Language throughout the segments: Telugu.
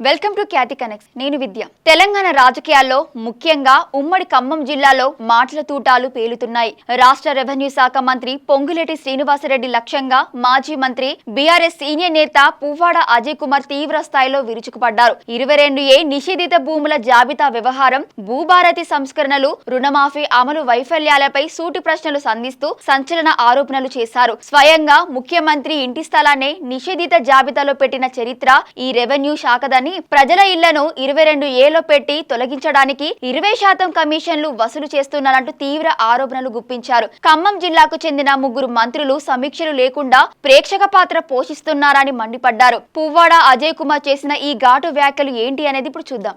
Welcome to Khyati connects. నేను విద్య. తెలంగాణ రాజకీయాల్లో ముఖ్యంగా ఉమ్మడి ఖమ్మం జిల్లాలో మాటల తూటాలు పేలుతున్నాయి. రాష్ట్ర రెవెన్యూ శాఖ మంత్రి పొంగులేటి శ్రీనివాసరెడ్డి లక్ష్యంగా మాజీ మంత్రి బీఆర్ఎస్ సీనియర్ నేత పువ్వాడ అజయ్ కుమార్ తీవ్ర స్థాయిలో విరుచుకుపడ్డారు. 22A నిషేధిత భూముల జాబితా వ్యవహారం, భూభారతి సంస్కరణలు, రుణమాఫీ అమలు వైఫల్యాలపై సూటి ప్రశ్నలు సంధిస్తూ సంచలన ఆరోపణలు చేశారు. స్వయంగా ముఖ్యమంత్రి ఇంటి స్థలాన్ని నిషేధిత జాబితాలో పెట్టిన చరిత్ర ఈ రెవెన్యూ శాఖదని, ప్రజల ఇళ్లను 22Aలో పెట్టి తొలగించడానికి 20% కమిషన్లు వసూలు చేస్తున్నారంటూ తీవ్ర ఆరోపణలు గుప్పించారు. ఖమ్మం జిల్లాకు చెందిన 3 మంత్రులు సమీక్షలు లేకుండా ప్రేక్షక పాత్ర పోషిస్తున్నారని మండిపడ్డారు. పువ్వాడ అజయ్ కుమార్ చేసిన ఈ ఘాటు వ్యాఖ్యలు ఏంటి అనేది ఇప్పుడు చూద్దాం.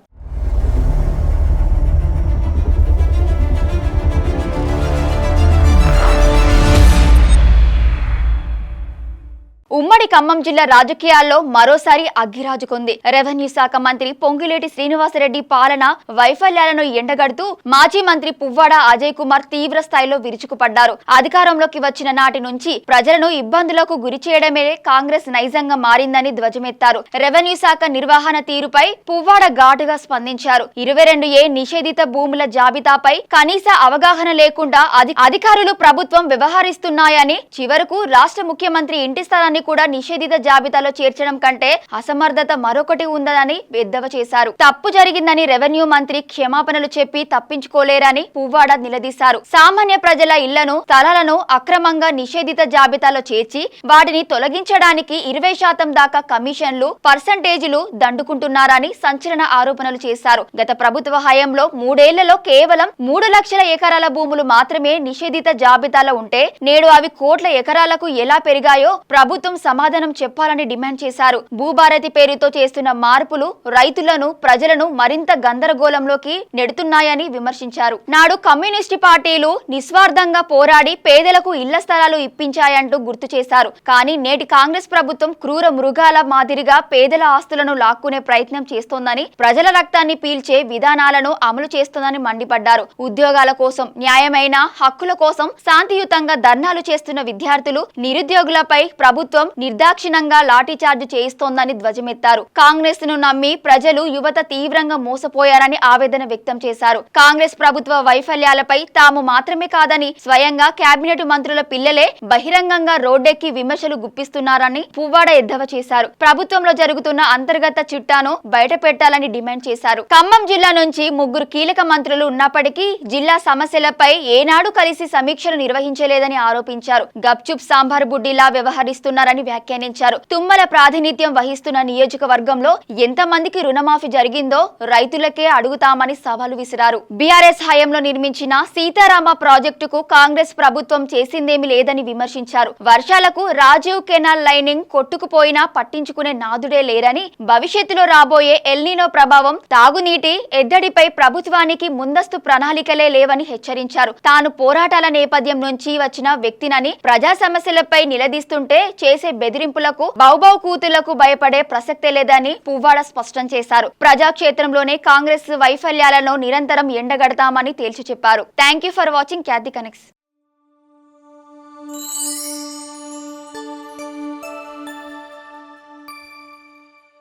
ఉమ్మడి ఖమ్మం జిల్లా రాజకీయాల్లో మరోసారి అగ్గిరాజుకుంది. రెవెన్యూ శాఖ మంత్రి పొంగులేటి శ్రీనివాసరెడ్డి పాలన వైఫల్యాలను ఎండగడుతూ మాజీ మంత్రి పువ్వాడ అజయ్ కుమార్ తీవ్ర స్థాయిలో విరుచుకుపడ్డారు. అధికారంలోకి వచ్చిన నాటి నుంచి ప్రజలను ఇబ్బందులకు గురి చేయడమే కాంగ్రెస్ నైజంగా మారిందని ధ్వజమెత్తారు. రెవెన్యూ శాఖ నిర్వహణ తీరుపై పువ్వాడ ఘాటుగా స్పందించారు. 22A నిషేధిత భూముల జాబితాపై కనీస అవగాహన లేకుండా అధికారులు ప్రభుత్వం వ్యవహరిస్తున్నాయని, చివరకు రాష్ట్ర ముఖ్యమంత్రి ఇంటి స్థలాన్ని కూడా నిషేధిత జాబితాలో చేర్చడం కంటే అసమర్థత మరొకటి ఉందని ఎద్దేవా చేశారు. తప్పు జరిగిందని రెవెన్యూ మంత్రి క్షమాపణలు చెప్పి తప్పించుకోలేరని పువ్వాడ నిలదీశారు. సామాన్య ప్రజల ఇళ్లను, స్థలాలను అక్రమంగా నిషేధిత జాబితాలో చేర్చి వాటిని తొలగించడానికి 20% దాకా కమిషన్లు, పర్సంటేజీలు దండుకుంటున్నారని సంచలన ఆరోపణలు చేశారు. గత ప్రభుత్వ హయాంలో 3 ఏళ్లలో కేవలం 3 లక్షల ఎకరాల భూములు మాత్రమే నిషేధిత జాబితాలో ఉంటే నేడు అవి కోట్ల ఎకరాలకు ఎలా పెరిగాయో ప్రభుత్వం సమాధానం చెప్పాలని డిమాండ్ చేశారు. భూభారతి పేరుతో చేస్తున్న మార్పులు రైతులను, ప్రజలను మరింత గందరగోళంలోకి నెడుతున్నాయని విమర్శించారు. నాడు కమ్యూనిస్టు పార్టీలు నిస్వార్థంగా పోరాడి పేదలకు ఇళ్ల స్థలాలు ఇప్పించాయంటూ గుర్తు చేశారు. కానీ నేటి కాంగ్రెస్ ప్రభుత్వం క్రూర మృగాల మాదిరిగా పేదల ఆస్తులను లాక్కునే ప్రయత్నం చేస్తోందని, ప్రజల రక్తాన్ని పీల్చే విధానాలను అమలు చేస్తోందని మండిపడ్డారు. ఉద్యోగాల కోసం, న్యాయమైన హక్కుల కోసం శాంతియుతంగా ధర్నాలు చేస్తున్న విద్యార్థులు, నిరుద్యోగులపై ప్రభుత్వం నిర్దాక్షిణంగా లాఠీచార్జ్ చేయిస్తోందని ధ్వజమెత్తారు. కాంగ్రెస్ ను నమ్మి ప్రజలు, యువత తీవ్రంగా మోసపోయారని ఆవేదన వ్యక్తం చేశారు. కాంగ్రెస్ ప్రభుత్వ వైఫల్యాలపై తాము మాత్రమే కాదని స్వయంగా కేబినెట్ మంత్రుల పిల్లలే బహిరంగంగా రోడ్డెక్కి విమర్శలు గుప్పిస్తున్నారని పువ్వాడ ఎద్దేవా చేశారు. ప్రభుత్వంలో జరుగుతున్న అంతర్గత చిట్టాను బయట పెట్టాలని డిమాండ్ చేశారు. ఖమ్మం జిల్లా నుంచి 3 కీలక మంత్రులు ఉన్నప్పటికీ జిల్లా సమస్యలపై ఏనాడు కలిసి సమీక్షలు నిర్వహించలేదని ఆరోపించారు. గప్చుప్ సాంబార్ బుడ్డిలా వ్యవహరిస్తున్నారని వ్యాఖ్యానించారు. తుమ్మల ప్రాతినిధ్యం వహిస్తున్న నియోజకవర్గంలో ఎంతమందికి రుణమాఫీ జరిగిందో రైతులకే అడుగుతామని సవాలు విసిరారు. బీఆర్ఎస్ హయాంలో నిర్మించిన సీతారామ ప్రాజెక్టుకు కాంగ్రెస్ ప్రభుత్వం చేసిందేమీ లేదని విమర్శించారు. వర్షాలకు రాజీవ్ కెనాల్ లైనింగ్ కొట్టుకుపోయినా పట్టించుకునే నాదుడే లేరని, భవిష్యత్తులో రాబోయే ఎల్నినో ప్రభావం, తాగునీటి ఎద్దడిపై ప్రభుత్వానికి ముందస్తు ప్రణాళికలే లేవని హెచ్చరించారు. తాను పోరాటాల నేపథ్యం నుంచి వచ్చిన వ్యక్తినని, ప్రజా సమస్యలపై నిలదీస్తుంటే చేసే బెదిరింపులకు, బౌబౌ కూతులకు భయపడే ప్రసక్తే లేదని పువ్వాడ స్పష్టం చేశారు. ప్రజాక్షేత్రంలోనే కాంగ్రెస్ వైఫల్యాలను నిరంతరం ఎండగడతామని తేల్చి చెప్పారు. Thank you for watching Khyati connects.